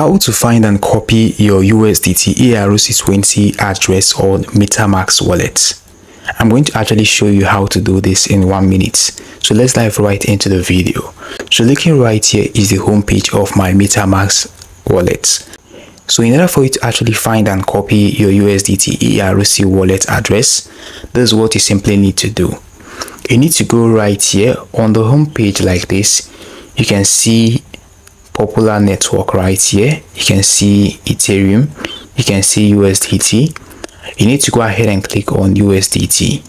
How to find and copy your USDT ERC20 address on Metamask Wallet. I'm going to actually show you how to do this in 1 minute. So let's dive right into the video. So looking right here is the home page of my Metamask Wallet. So in order for you to actually find and copy your USDT ERC wallet address, this is what you simply need to do. You need to go right here on the home page like this. You can see popular network right here. You can see Ethereum, you can see USDT. You need to go ahead and click on USDT.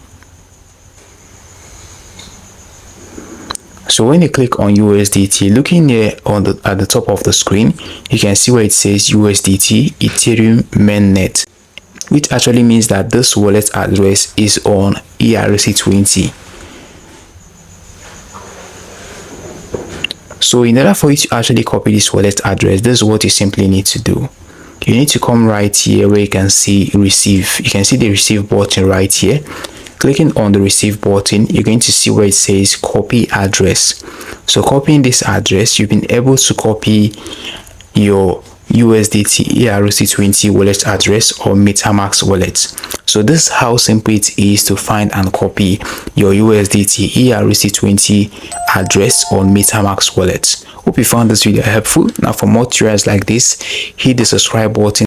So when you click on USDT, looking here on at the top of the screen, you can see where it says USDT Ethereum mainnet, which actually means that this wallet address is on ERC20. So in order for you to actually copy this wallet address, this is what you simply need to do. You need to come right here where you can see receive. You can see the receive button right here. Clicking on the receive button, you're going to see where it says copy address. So copying this address, you've been able to copy your USDT ERC20 wallet address or Metamask wallet. So this is how simple it is to find and copy your USDT ERC20 address on Metamask wallet. Hope you found this video helpful. Now for more tutorials like this, hit the subscribe button.